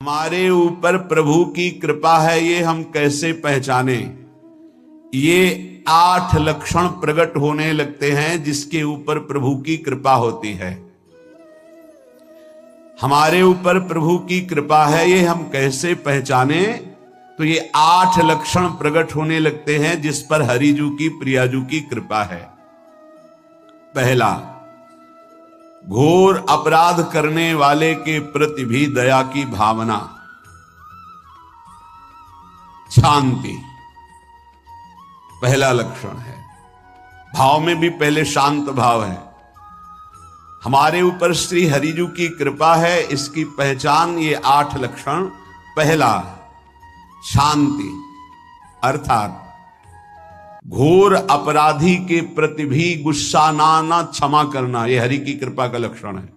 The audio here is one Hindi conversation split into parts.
हमारे ऊपर प्रभु की कृपा है, ये हम कैसे पहचाने? ये 8 लक्षण प्रकट होने लगते हैं जिसके ऊपर प्रभु की कृपा होती है। हमारे ऊपर प्रभु की कृपा है, ये हम कैसे पहचाने? तो ये 8 लक्षण प्रकट होने लगते हैं जिस पर हरिजू की प्रियाजू की कृपा है। पहला, घोर अपराध करने वाले के प्रति भी दया की भावना, शांति पहला लक्षण है। भाव में भी पहले शांत भाव है। हमारे ऊपर श्री हरिजू की कृपा है, इसकी पहचान ये 8 लक्षण। पहला, शांति, अर्थात घोर अपराधी के प्रति भी गुस्सा ना क्षमा करना, यह हरि की कृपा का लक्षण है।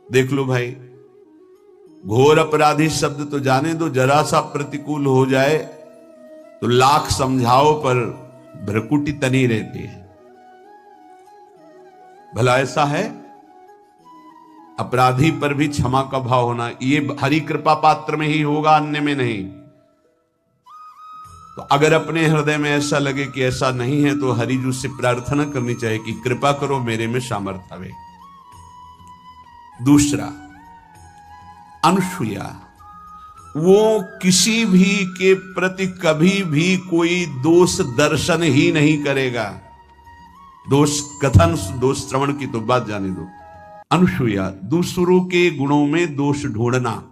देख लो भाई, घोर अपराधी शब्द तो जाने दो, जरा सा प्रतिकूल हो जाए तो लाख समझाओ पर भ्रकुटी तनी रहती है। भला ऐसा है? अपराधी पर भी क्षमा का भाव होना, ये हरि कृपा पात्र में ही होगा, अन्य में नहीं। तो अगर अपने हृदय में ऐसा लगे कि ऐसा नहीं है तो हरिजू से प्रार्थना करनी चाहिए कि कृपा करो, मेरे में सामर्थ्य आवे। दूसरा, अनुसूया, वो किसी भी के प्रति कभी भी कोई दोष दर्शन ही नहीं करेगा। दोष कथन, दोष श्रवण की तो बात जाने दो। अनुसूया, दूसरों के गुणों में दोष ढूंढना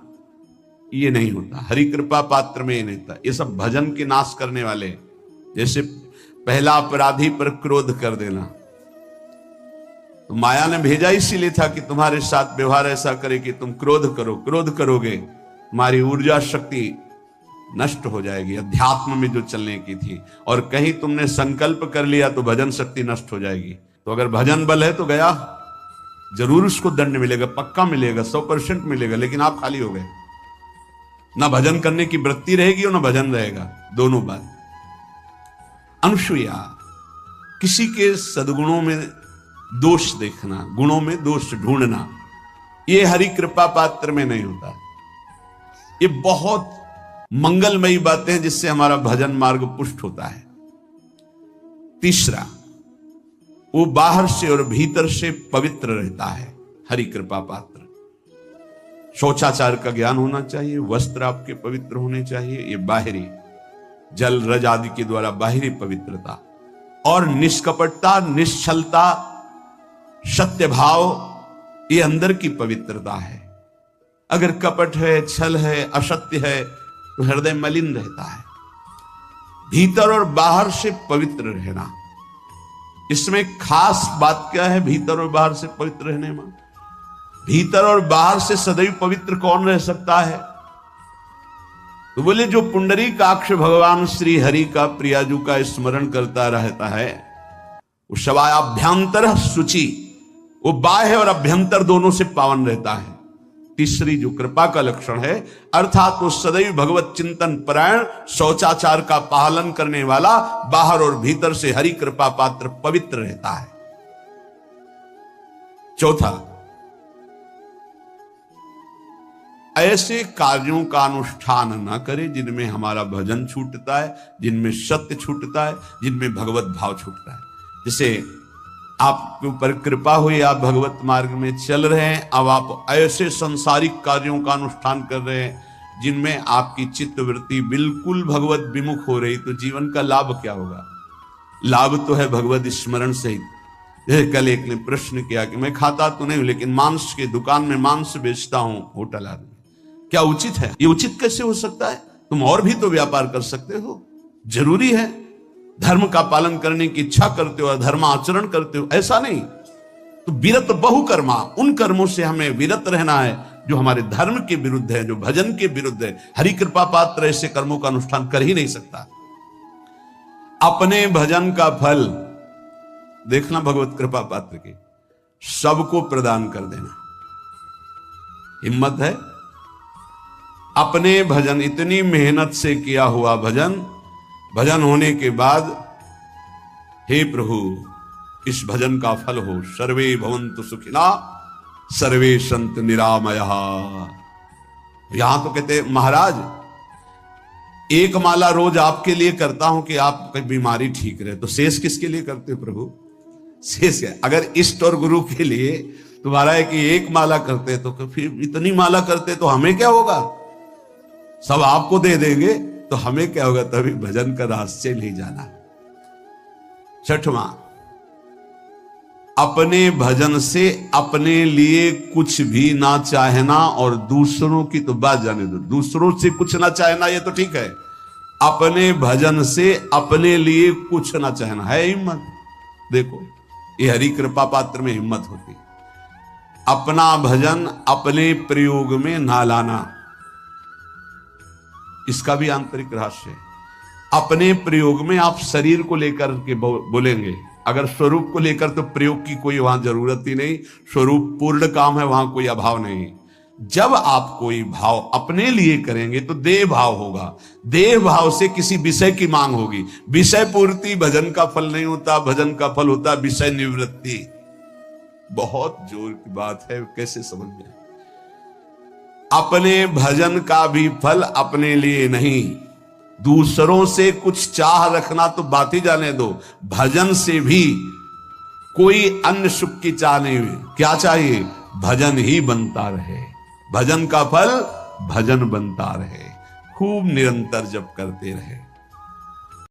ये नहीं होता, हरि कृपा पात्र में ये नहीं होता। ये सब भजन के नाश करने वाले, जैसे पहला अपराधी पर क्रोध कर देना, तो माया ने भेजा इसीलिए था कि तुम्हारे साथ व्यवहार ऐसा करे कि तुम क्रोध करो। क्रोध करोगे तुम्हारी ऊर्जा शक्ति नष्ट हो जाएगी, अध्यात्म में जो चलने की थी, और कहीं तुमने संकल्प कर लिया तो भजन शक्ति नष्ट हो जाएगी। तो अगर भजन बल है तो गया, जरूर उसको दंड मिलेगा, पक्का मिलेगा, 100% मिलेगा, लेकिन आप खाली हो गए। ना भजन करने की वृत्ति रहेगी और ना भजन रहेगा, दोनों बात। अनुसूया, किसी के सद्गुणों में दोष देखना, गुणों में दोष ढूंढना, ये हरि कृपा पात्र में नहीं होता। ये बहुत मंगलमयी बातें हैं जिससे हमारा भजन मार्ग पुष्ट होता है। तीसरा, वो बाहर से और भीतर से पवित्र रहता है, हरि कृपा पात्र। शौचाचार का ज्ञान होना चाहिए, वस्त्र आपके पवित्र होने चाहिए, ये बाहरी, जल रज आदि के द्वारा बाहरी पवित्रता, और निष्कपटता, निश्चलता, सत्य भाव, ये अंदर की पवित्रता है। अगर कपट है, छल है, असत्य है तो हृदय मलिन रहता है। भीतर और बाहर से पवित्र रहना, इसमें खास बात क्या है? भीतर और बाहर से पवित्र रहने में, भीतर और बाहर से सदैव पवित्र कौन रह सकता है? तो बोले, जो पुंडरीकाक्ष भगवान श्री हरि का प्रियाजू का स्मरण करता रहता है, वो शवाभ्यंतर शुचि, वो बाह्य और अभ्यंतर दोनों से पावन रहता है। तीसरी जो कृपा का लक्षण है, अर्थात वो सदैव भगवत चिंतन परायण, शौचाचार का पालन करने वाला, बाहर और भीतर से हरि कृपा पात्र पवित्र रहता है। चौथा, ऐसे कार्यों का अनुष्ठान न करे जिनमें हमारा भजन छूटता है, जिनमें सत्य छूटता है, जिनमें भगवत भाव छूटता है। जैसे आपके ऊपर कृपा हुई, आप भगवत मार्ग में चल रहे हैं, अब आप ऐसे संसारिक कार्यों का अनुष्ठान कर रहे हैं जिनमें आपकी चित्तवृत्ति बिल्कुल भगवत विमुख हो रही, तो जीवन का लाभ क्या होगा? लाभ तो है भगवत स्मरण से ही। कल एक ने प्रश्न किया कि मैं खाता तो नहीं हूं, लेकिन मांस के दुकान में मांस बेचता हूं, होटल आदमी, क्या उचित है? ये उचित कैसे हो सकता है? तुम और भी तो व्यापार कर सकते हो। जरूरी है धर्म का पालन करने की इच्छा करते हो, धर्माचरण करते हो, ऐसा नहीं। तो विरत बहुकर्मा, उन कर्मों से हमें विरत रहना है जो हमारे धर्म के विरुद्ध है, जो भजन के विरुद्ध है। हरि कृपा पात्र ऐसे कर्मों का अनुष्ठान कर ही नहीं सकता। अपने भजन का फल देखना भगवत कृपा पात्र के, सबको प्रदान कर देना। हिम्मत है? अपने भजन, इतनी मेहनत से किया हुआ भजन, भजन होने के बाद, हे प्रभु इस भजन का फल हो, सर्वे भवन्तु सुखिना सर्वे सन्तु निरामया, यहां तो कहते महाराज एक माला रोज आपके लिए करता हूं कि आपकी बीमारी ठीक रहे, तो शेष किसके लिए करते हो प्रभु? शेष है अगर इष्ट और गुरु के लिए तुम्हारा है कि एक माला करते तो फिर इतनी माला करते तो हमें क्या होगा? सब आपको दे देंगे तो हमें क्या होगा? तभी भजन का रहस्य नहीं जाना। छठवां, अपने भजन से अपने लिए कुछ भी ना चाहना और दूसरों की तो बात जाने दो, दूसरों से कुछ ना चाहना ये तो ठीक है, अपने भजन से अपने लिए कुछ ना चाहना है हिम्मत। देखो ये हरि कृपा पात्र में हिम्मत होती। अपना भजन अपने प्रयोग में ना लाना, इसका भी आंतरिक रहस्य है। अपने प्रयोग में आप शरीर को लेकर के बोलेंगे, अगर स्वरूप को लेकर तो प्रयोग की कोई वहां जरूरत ही नहीं, स्वरूप पूर्ण काम है, वहां कोई अभाव नहीं। जब आप कोई भाव अपने लिए करेंगे तो देह भाव होगा, देह भाव से किसी विषय की मांग होगी। विषय पूर्ति भजन का फल नहीं होता, भजन का फल होता विषय निवृत्ति। बहुत जोर की बात है, कैसे समझ में? अपने भजन का भी फल अपने लिए नहीं, दूसरों से कुछ चाह रखना तो बात ही जाने दो, भजन से भी कोई अन्य सुख की चाह नहीं हुई। क्या चाहिए? भजन ही बनता रहे, भजन का फल भजन बनता रहे, खूब निरंतर जप करते रहे।